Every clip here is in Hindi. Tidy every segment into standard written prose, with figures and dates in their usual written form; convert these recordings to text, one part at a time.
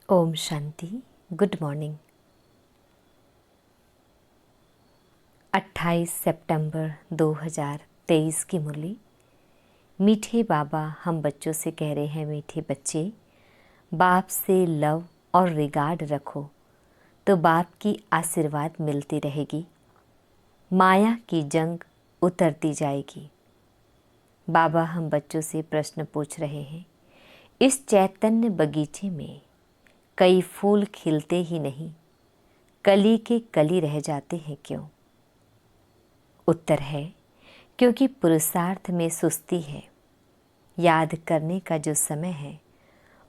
ओम शांति। Good morning. 28 सितंबर 2023 की मुरली। मीठे बाबा हम बच्चों से कह रहे हैं, मीठे बच्चे, बाप से लव और रिगार्ड रखो तो बाप की आशीर्वाद मिलती रहेगी, माया की जंग उतरती जाएगी। बाबा हम बच्चों से प्रश्न पूछ रहे हैं, इस चैतन्य बगीचे में कई फूल खिलते ही नहीं, कली के कली रह जाते हैं क्यों? उत्तर है, क्योंकि पुरुषार्थ में सुस्ती है। याद करने का जो समय है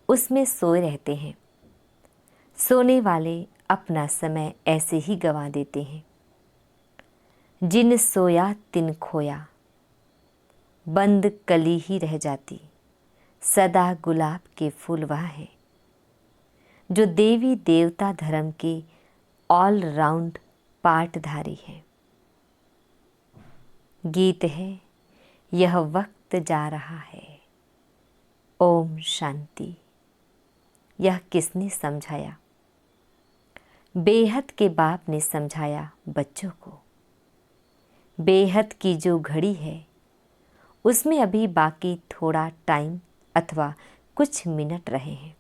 उसमें सोए रहते हैं। सोने वाले अपना समय ऐसे ही गंवा देते हैं। जिन सोया तिन खोया, बंद कली ही रह जाती, सदा गुलाब के फूल वह है जो देवी देवता धर्म के ऑल राउंड पाठधारी है। गीत है, यह वक्त जा रहा है। ओम शांति। यह किसने समझाया? बेहद के बाप ने समझाया बच्चों को। बेहद की जो घड़ी है उसमें अभी बाकी थोड़ा टाइम अथवा कुछ मिनट रहे हैं।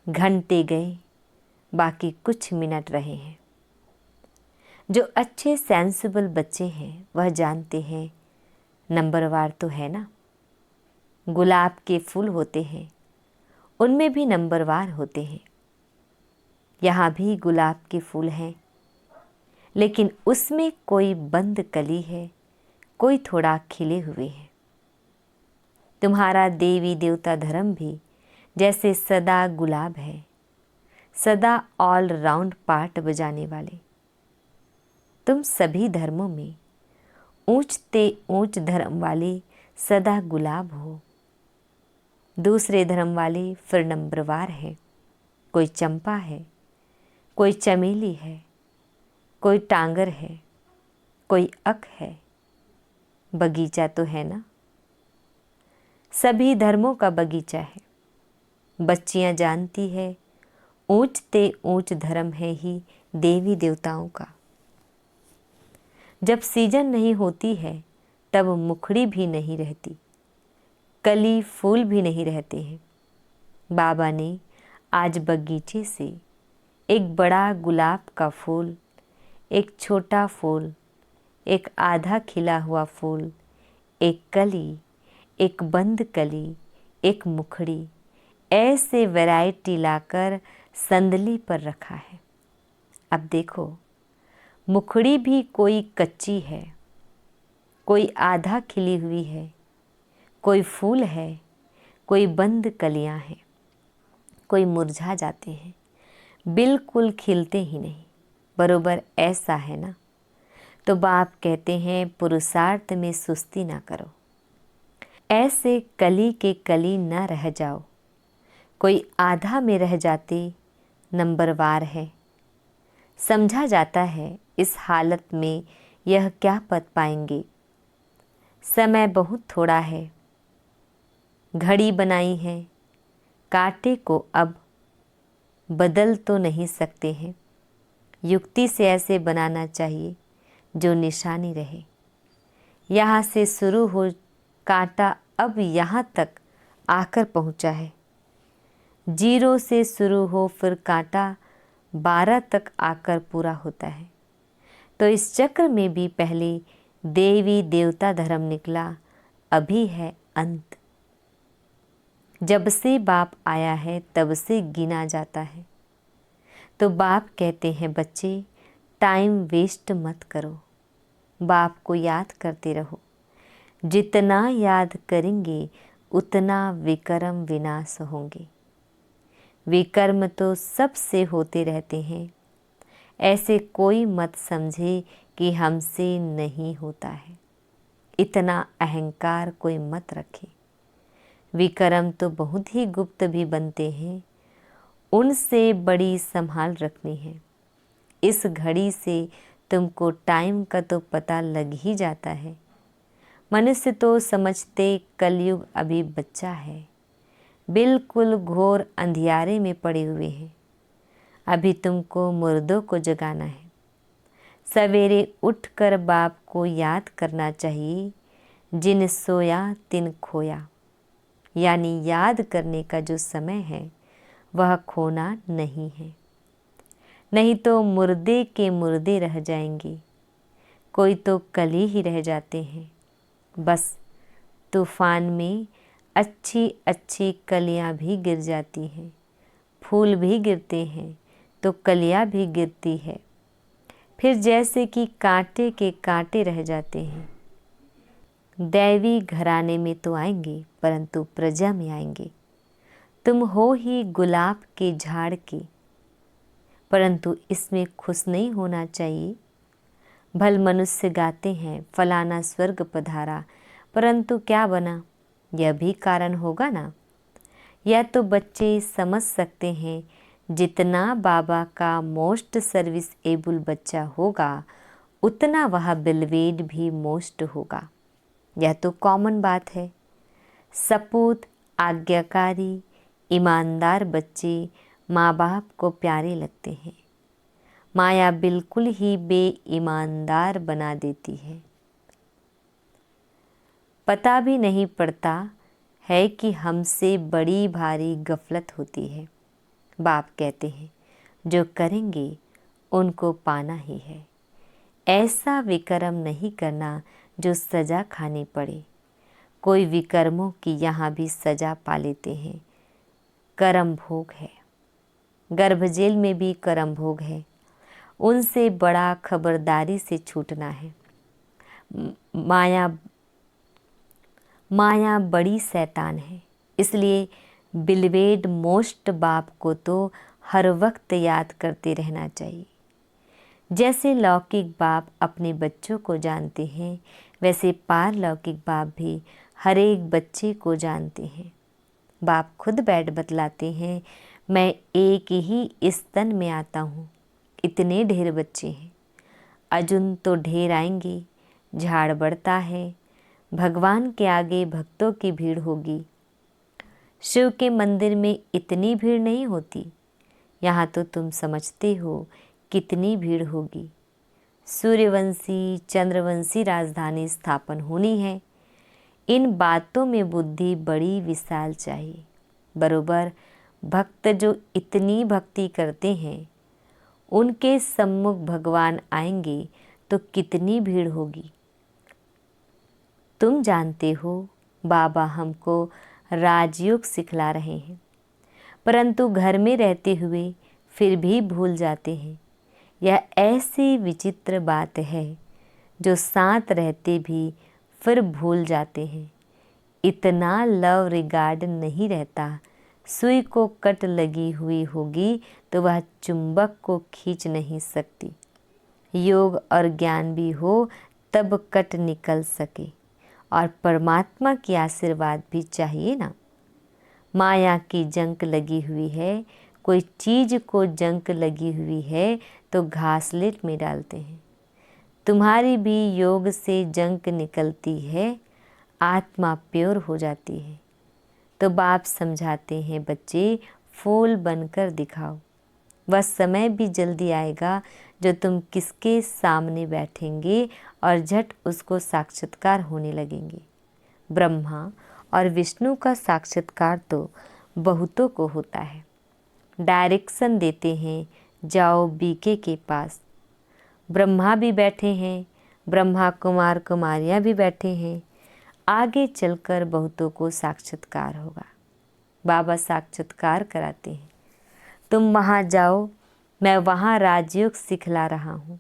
घंटे गए, बाकी कुछ मिनट रहे हैं। जो अच्छे सेंसिबल बच्चे हैं वह जानते हैं नंबरवार तो है ना। गुलाब के फूल होते हैं, उनमें भी नंबरवार होते हैं। यहाँ भी गुलाब के फूल हैं, लेकिन उसमें कोई बंद कली है, कोई थोड़ा खिले हुए हैं। तुम्हारा देवी देवता धर्म भी जैसे सदा गुलाब है, सदा ऑल राउंड पार्ट बजाने वाले। तुम सभी धर्मों में ऊंचते ऊंच धर्म वाले सदा गुलाब हो। दूसरे धर्म वाले फिर नंबरवार है। कोई चंपा है, कोई चमेली है, कोई टांगर है, कोई अक है। बगीचा तो है ना, सभी धर्मों का बगीचा है। बच्चियां जानती है ऊंचते ऊंच धर्म है ही देवी देवताओं का। जब सीजन नहीं होती है तब मुखड़ी भी नहीं रहती, कली फूल भी नहीं रहते हैं। बाबा ने आज बगीचे से एक बड़ा गुलाब का फूल, एक छोटा फूल, एक आधा खिला हुआ फूल, एक कली, एक बंद कली, एक मुखड़ी, ऐसे वैरायटी लाकर संदली पर रखा है। अब देखो, मुखड़ी भी कोई कच्ची है, कोई आधा खिली हुई है, कोई फूल है, कोई बंद कलियां हैं, कोई मुरझा जाते हैं, बिल्कुल खिलते ही नहीं। बरोबर ऐसा है ना। तो बाप कहते हैं पुरुषार्थ में सुस्ती ना करो, ऐसे कली के कली ना रह जाओ। कोई आधा में रह जाते नंबरवार है। समझा जाता है इस हालत में यह क्या पद पाएंगे। समय बहुत थोड़ा है। घड़ी बनाई है, कांटे को अब बदल तो नहीं सकते हैं। युक्ति से ऐसे बनाना चाहिए जो निशानी रहे। यहाँ से शुरू हो कांटा अब यहाँ तक आकर पहुँचा है। 0 से शुरू हो फिर कांटा 12 तक आकर पूरा होता है। तो इस चक्र में भी पहले देवी देवता धर्म निकला, अभी है अंत। जब से बाप आया है तब से गिना जाता है। तो बाप कहते हैं बच्चे, टाइम वेस्ट मत करो, बाप को याद करते रहो। जितना याद करेंगे उतना विकर्म विनाश होंगे। विकर्म तो सबसे होते रहते हैं। ऐसे कोई मत समझे कि हमसे नहीं होता है। इतना अहंकार कोई मत रखे। विकर्म तो बहुत ही गुप्त भी बनते हैं, उनसे बड़ी संभाल रखनी है। इस घड़ी से तुमको टाइम का तो पता लग ही जाता है। मनुष्य तो समझते कलयुग अभी बच्चा है, बिल्कुल घोर अंधियारे में पड़े हुए हैं। अभी तुमको मुर्दों को जगाना है। सवेरे उठकर बाप को याद करना चाहिए, जिन सोया तिन खोया। यानी याद करने का जो समय है वह खोना नहीं है, नहीं तो मुर्दे के मुर्दे रह जाएंगे। कोई तो कली ही रह जाते हैं। बस तूफान में अच्छी अच्छी कलियां भी गिर जाती हैं, फूल भी गिरते हैं तो कलियां भी गिरती है। फिर जैसे कि कांटे के कांटे रह जाते हैं। दैवी घराने में तो आएंगे परंतु प्रजा में आएंगे। तुम हो ही गुलाब के झाड़ के, परंतु इसमें खुश नहीं होना चाहिए। भल मनुष्य गाते हैं फलाना स्वर्ग पधारा, परंतु क्या बना, यह भी कारण होगा ना। या तो बच्चे समझ सकते हैं जितना बाबा का मोस्ट सर्विस एबल बच्चा होगा उतना वह बिलवेड भी मोस्ट होगा। यह तो कॉमन बात है। सपूत, आज्ञाकारी, ईमानदार बच्चे माँ बाप को प्यारे लगते हैं। माया बिल्कुल ही बेईमानदार बना देती है। पता भी नहीं पड़ता है कि हमसे बड़ी भारी गफलत होती है। बाप कहते हैं जो करेंगे उनको पाना ही है। ऐसा विकर्म नहीं करना जो सजा खानी पड़े। कोई विकर्मों की यहाँ भी सजा पा लेते हैं। कर्म भोग है, गर्भ जेल में भी कर्म भोग है। उनसे बड़ा खबरदारी से छूटना है। माया बड़ी शैतान है, इसलिए बिलवेड मोस्ट बाप को तो हर वक्त याद करते रहना चाहिए। जैसे लौकिक बाप अपने बच्चों को जानते हैं, वैसे पारलौकिक बाप भी हर एक बच्चे को जानते हैं। बाप खुद बैठ बतलाते हैं, मैं एक ही स्तन में आता हूँ, इतने ढेर बच्चे हैं, अजुन तो ढेर आएंगे। झाड़ बढ़ता है, भगवान के आगे भक्तों की भीड़ होगी। शिव के मंदिर में इतनी भीड़ नहीं होती, यहाँ तो तुम समझते हो कितनी भीड़ होगी। सूर्यवंशी चंद्रवंशी राजधानी स्थापन होनी है। इन बातों में बुद्धि बड़ी विशाल चाहिए। बरोबर भक्त जो इतनी भक्ति करते हैं उनके सम्मुख भगवान आएंगे तो कितनी भीड़ होगी। तुम जानते हो बाबा हमको राजयोग सिखला रहे हैं, परंतु घर में रहते हुए फिर भी भूल जाते हैं। यह ऐसी विचित्र बात है जो साथ रहते भी फिर भूल जाते हैं। इतना लव रिगार्ड नहीं रहता। सुई को कट लगी हुई होगी तो वह चुंबक को खींच नहीं सकती। योग और ज्ञान भी हो तब कट निकल सके, और परमात्मा की आशीर्वाद भी चाहिए ना। माया की जंक लगी हुई है, कोई चीज़ को जंक लगी हुई है तो घासलेट में डालते हैं। तुम्हारी भी योग से जंक निकलती है, आत्मा प्योर हो जाती है। तो बाप समझाते हैं, बच्चे फूल बनकर दिखाओ। वह समय भी जल्दी आएगा जो तुम किसके सामने बैठेंगे और झट उसको साक्षात्कार होने लगेंगे। ब्रह्मा और विष्णु का साक्षात्कार तो बहुतों को होता है। डायरेक्शन देते हैं, जाओ बीके के पास। ब्रह्मा भी बैठे हैं, ब्रह्मा कुमार कुमारियाँ भी बैठे हैं। आगे चलकर बहुतों को साक्षात्कार होगा। बाबा साक्षात्कार कराते हैं, तुम वहाँ जाओ, मैं वहाँ राजयोग सिखला रहा हूँ,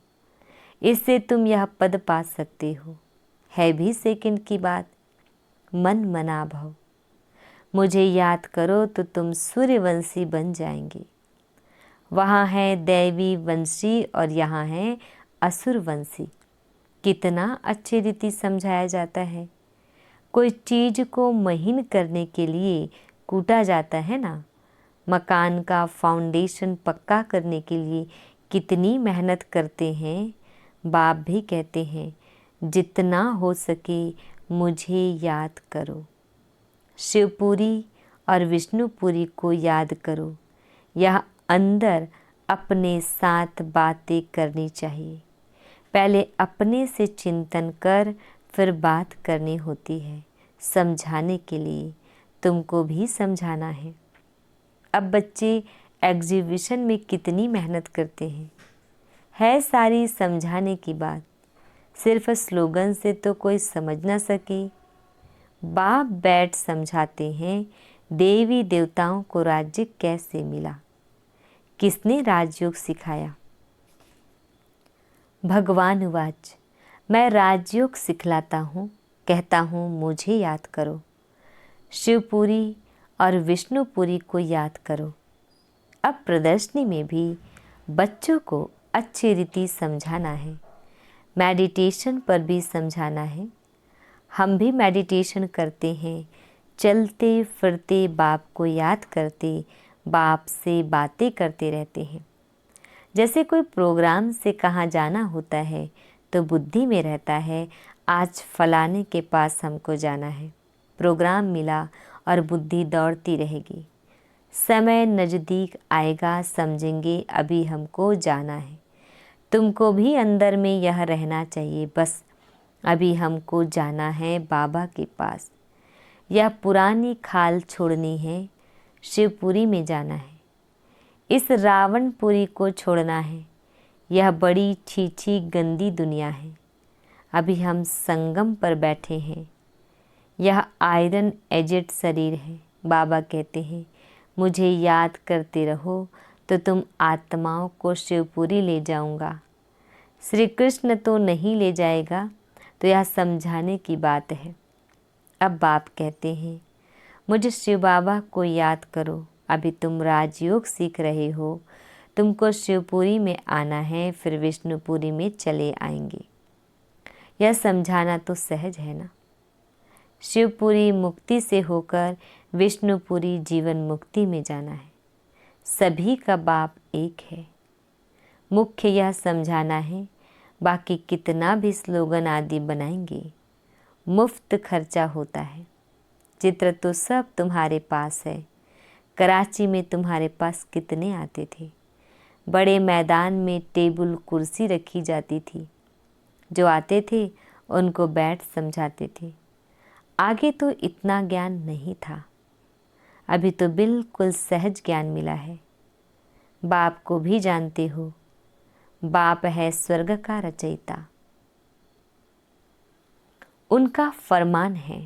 इससे तुम यह पद पा सकते हो। है भी सेकंड की बात। मन मना भव, मुझे याद करो तो तुम सूर्यवंशी बन जाएंगे। वहाँ है दैवी वंशी और यहाँ है असुर वंशी। कितना अच्छी रीति समझाया जाता है। कोई चीज़ को महीन करने के लिए कूटा जाता है ना। मकान का फाउंडेशन पक्का करने के लिए कितनी मेहनत करते हैं। बाप भी कहते हैं, जितना हो सके मुझे याद करो। शिवपुरी और विष्णुपुरी को याद करो। यह अंदर अपने साथ बातें करनी चाहिए। पहले अपने से चिंतन कर फिर बात करनी होती है। समझाने के लिए तुमको भी समझाना है। अब बच्चे एग्जीबिशन में कितनी मेहनत करते हैं, है सारी समझाने की बात। सिर्फ स्लोगन से तो कोई समझ ना सके। बाप बैठ समझाते हैं, देवी देवताओं को राज्य कैसे मिला, किसने राजयोग सिखाया। भगवान उवाच, मैं राजयोग सिखलाता हूँ, कहता हूँ मुझे याद करो। शिवपुरी और विष्णुपुरी को याद करो। अब प्रदर्शनी में भी बच्चों को अच्छी रीति समझाना है। मेडिटेशन पर भी समझाना है। हम भी मेडिटेशन करते हैं, चलते फिरते बाप को याद करते, बाप से बातें करते रहते हैं। जैसे कोई प्रोग्राम से कहाँ जाना होता है तो बुद्धि में रहता है, आज फलाने के पास हमको जाना है। प्रोग्राम मिला और बुद्धि दौड़ती रहेगी। समय नज़दीक आएगा, समझेंगे अभी हमको जाना है। तुमको भी अंदर में यह रहना चाहिए, बस अभी हमको जाना है बाबा के पास। यह पुरानी खाल छोड़नी है, शिवपुरी में जाना है। इस रावणपुरी को छोड़ना है। यह बड़ी छीछी गंदी दुनिया है। अभी हम संगम पर बैठे हैं। यह आयरन एजेड शरीर है। बाबा कहते हैं मुझे याद करते रहो तो तुम आत्माओं को शिवपुरी ले जाऊंगा। श्री कृष्ण तो नहीं ले जाएगा, तो यह समझाने की बात है। अब बाप कहते हैं मुझे शिव बाबा को याद करो। अभी तुम राजयोग सीख रहे हो, तुमको शिवपुरी में आना है, फिर विष्णुपुरी में चले आएंगे। यह समझाना तो सहज है ना। शिवपुरी मुक्ति से होकर विष्णुपुरी जीवन मुक्ति में जाना है। सभी का बाप एक है। मुख्य यह समझाना है, बाकी कितना भी स्लोगन आदि बनाएंगे मुफ्त खर्चा होता है। चित्र तो सब तुम्हारे पास है। कराची में तुम्हारे पास कितने आते थे। बड़े मैदान में टेबल कुर्सी रखी जाती थी। जो आते थे उनको बैठ समझाते थे। आगे तो इतना ज्ञान नहीं था, अभी तो बिल्कुल सहज ज्ञान मिला है। बाप को भी जानते हो, बाप है स्वर्ग का रचयिता। उनका फरमान है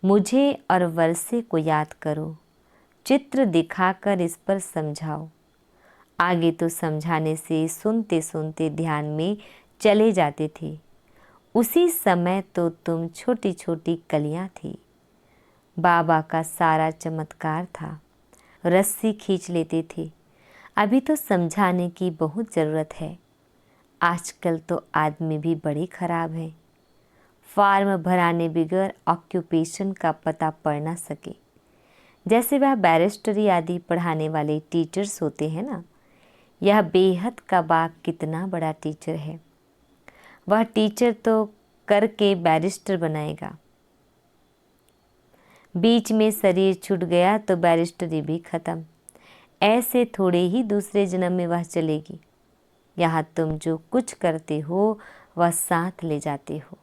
मुझे और वर्षे को याद करो, चित्र दिखाकर इस पर समझाओ। आगे तो समझाने से सुनते सुनते ध्यान में चले जाते थे। उसी समय तो तुम छोटी छोटी कलियां थी। बाबा का सारा चमत्कार था, रस्सी खींच लेते थे। अभी तो समझाने की बहुत ज़रूरत है। आजकल तो आदमी भी बड़े खराब हैं। फॉर्म भराने बगैर ऑक्यूपेशन का पता पढ़ ना सके। जैसे वह बैरिस्टरी आदि पढ़ाने वाले टीचर्स होते हैं ना, यह बेहद का बाप कितना बड़ा टीचर है। वह टीचर तो करके बैरिस्टर बनाएगा। बीच में शरीर छूट गया तो बैरिस्टरी भी खत्म। ऐसे थोड़े ही दूसरे जन्म में वह चलेगी। यहाँ तुम जो कुछ करते हो वह साथ ले जाते हो।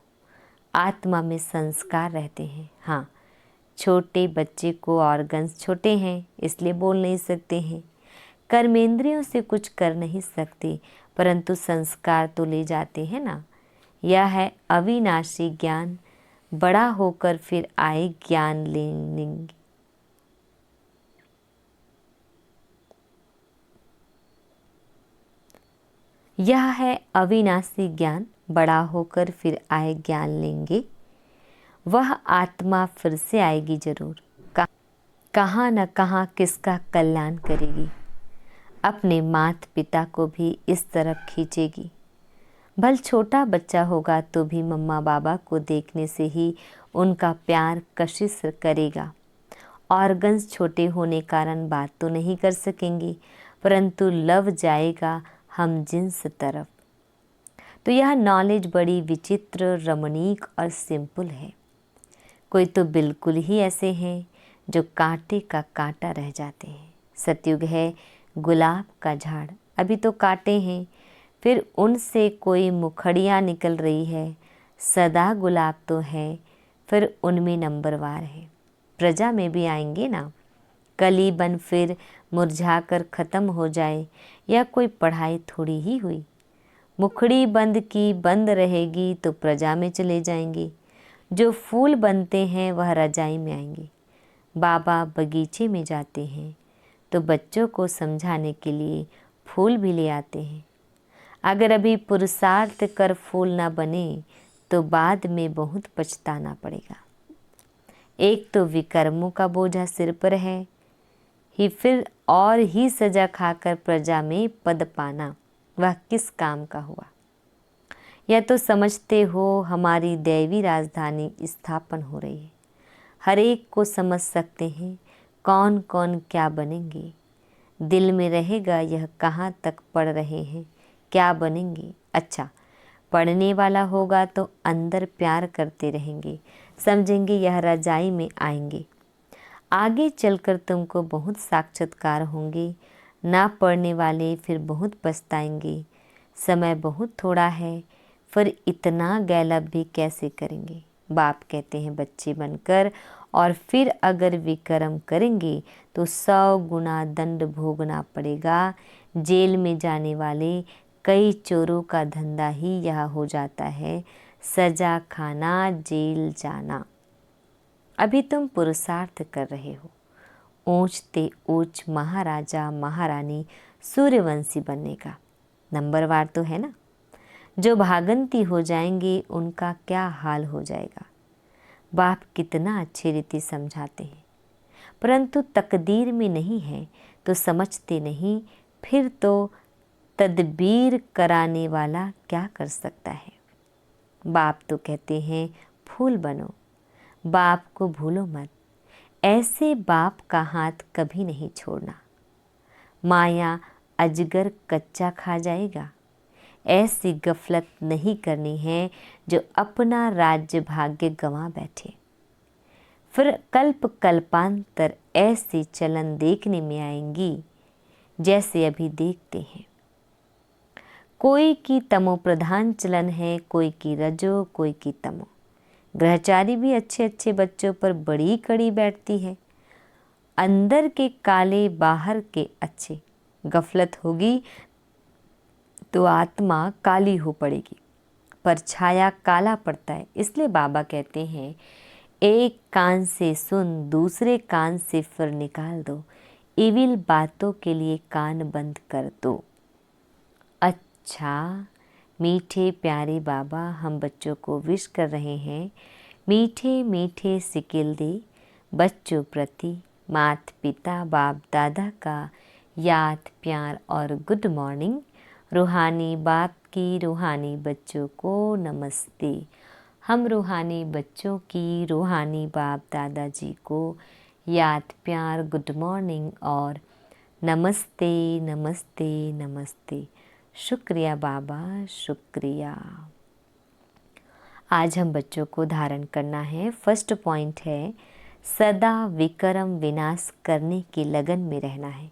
आत्मा में संस्कार रहते हैं। हाँ, छोटे बच्चे को ऑर्गन्स छोटे हैं इसलिए बोल नहीं सकते हैं, कर्मेंद्रियों से कुछ कर नहीं सकते, परंतु संस्कार तो ले जाते हैं ना। यह है अविनाशी ज्ञान। बड़ा होकर फिर आए ज्ञान लेंगे। यह है अविनाशी ज्ञान, बड़ा होकर फिर आए ज्ञान लेंगे। वह आत्मा फिर से आएगी जरूर, कहाँ न कहाँ किसका कल्याण करेगी। अपने माता पिता को भी इस तरफ खींचेगी। भल छोटा बच्चा होगा तो भी मम्मा बाबा को देखने से ही उनका प्यार कशिश करेगा। ऑर्गन्स छोटे होने कारण बात तो नहीं कर सकेंगे, परंतु लव जाएगा हम जिन्स तरफ। तो यह नॉलेज बड़ी विचित्र, रमणीक और सिंपल है। कोई तो बिल्कुल ही ऐसे हैं जो कांटे का कांटा रह जाते हैं। सतयुग है गुलाब का झाड़, अभी तो कांटे हैं, फिर उनसे कोई मुखड़ियाँ निकल रही है। सदा गुलाब तो है, फिर उनमें नंबरवार है। प्रजा में भी आएंगे ना, कली बन फिर मुरझाकर ख़त्म हो जाए, या कोई पढ़ाई थोड़ी ही हुई। मुखड़ी बंद की बंद रहेगी तो प्रजा में चले जाएंगे। जो फूल बनते हैं वह रजाई में आएंगे। बाबा बगीचे में जाते हैं तो बच्चों को समझाने के लिए फूल भी ले आते हैं। अगर अभी पुरुषार्थ कर फूल ना बने तो बाद में बहुत पछताना पड़ेगा। एक तो विकर्मों का बोझा सिर पर है ही, फिर और ही सजा खाकर प्रजा में पद पाना वह किस काम का हुआ। यह तो समझते हो हमारी दैवी राजधानी स्थापन हो रही है। हर एक को समझ सकते हैं कौन कौन क्या बनेंगे। दिल में रहेगा यह कहाँ तक पढ़ रहे हैं, क्या बनेंगे। अच्छा, पढ़ने वाला होगा तो अंदर प्यार करते रहेंगे, समझेंगे यह रजाई में आएंगे। आगे चलकर तुमको बहुत साक्षात्कार होंगे। ना पढ़ने वाले फिर बहुत पछताएंगे। समय बहुत थोड़ा है, फिर इतना गैलब भी कैसे करेंगे। बाप कहते हैं बच्चे बनकर, और फिर अगर विक्रम करेंगे तो 100 गुना दंड भोगना पड़ेगा। जेल में जाने वाले कई चोरों का धंधा ही यह हो जाता है, सजा खाना, जेल जाना। अभी तुम पुरुषार्थ कर रहे हो ऊंच ते ऊंच महाराजा महारानी सूर्यवंशी बनने का। नंबरवार तो है ना। जो भागंती हो जाएंगे उनका क्या हाल हो जाएगा। बाप कितना अच्छी रीति समझाते हैं, परंतु तकदीर में नहीं है तो समझते नहीं। फिर तो तदबीर कराने वाला क्या कर सकता है। बाप तो कहते हैं फूल बनो, बाप को भूलो मत। ऐसे बाप का हाथ कभी नहीं छोड़ना। माया अजगर कच्चा खा जाएगा। ऐसी गफलत नहीं करनी है जो अपना राज्य भाग्य गंवा बैठे। फिर कल्प कल्पांतर ऐसी चलन देखने में आएंगी जैसे अभी देखते हैं। कोई की तमो प्रधान चलन है, कोई की रजो, कोई की तमो। ग्रहचारी भी अच्छे अच्छे बच्चों पर बड़ी कड़ी बैठती है। अंदर के काले बाहर के अच्छे। गफलत होगी तो आत्मा काली हो पड़ेगी, परछाया काला पड़ता है। इसलिए बाबा कहते हैं एक कान से सुन, दूसरे कान से फिर निकाल दो। इविल बातों के लिए कान बंद कर दो। अच्छा, मीठे प्यारे बाबा हम बच्चों को विश कर रहे हैं। मीठे मीठे सिकिल दे बच्चों प्रति मात पिता बाप दादा का याद प्यार और गुड मॉर्निंग। रूहानी बाप की रूहानी बच्चों को नमस्ते। हम रूहानी बच्चों की रूहानी बाप दादाजी को याद प्यार गुड मॉर्निंग और नमस्ते नमस्ते नमस्ते। शुक्रिया बाबा, शुक्रिया। आज हम बच्चों को धारण करना है। फर्स्ट पॉइंट है सदा विक्रम विनाश करने की लगन में रहना है।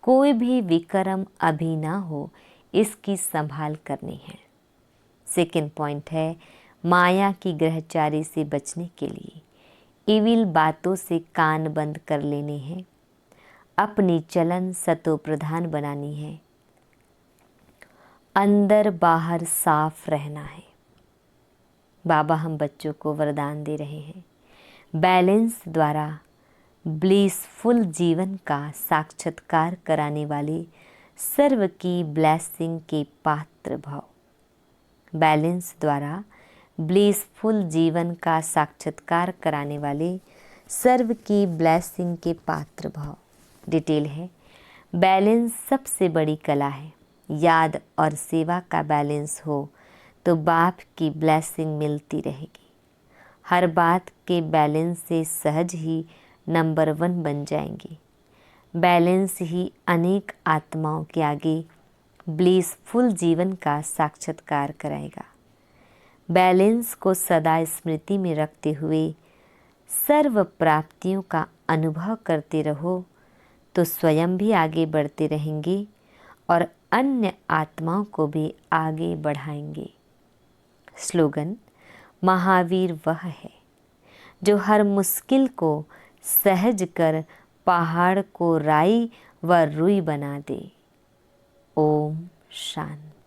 कोई भी विक्रम अभी ना हो, इसकी संभाल करनी है। सेकंड पॉइंट है माया की ग्रहचारी से बचने के लिए इविल बातों से कान बंद कर लेने हैं। अपनी चलन सतो प्रधान बनानी है। अंदर बाहर साफ रहना है। बाबा हम बच्चों को वरदान दे रहे हैं बैलेंस द्वारा ब्लिसफुल जीवन का साक्षात्कार कराने वाले सर्व की ब्लेसिंग के पात्र भाव। बैलेंस द्वारा ब्लिसफुल जीवन का साक्षात्कार कराने वाले सर्व की ब्लेसिंग के पात्र भाव। डिटेल है बैलेंस सबसे बड़ी कला है। याद और सेवा का बैलेंस हो तो बाप की ब्लेसिंग मिलती रहेगी। हर बात के बैलेंस से सहज ही नंबर 1 बन जाएंगे। बैलेंस ही अनेक आत्माओं के आगे ब्लिसफुल जीवन का साक्षात्कार कराएगा। बैलेंस को सदा स्मृति में रखते हुए सर्व प्राप्तियों का अनुभव करते रहो तो स्वयं भी आगे बढ़ते रहेंगे और अन्य आत्माओं को भी आगे बढ़ाएंगे। स्लोगन: महावीर वह है जो हर मुश्किल को सहज कर पहाड़ को राई व रुई बना दे। ओम शांति।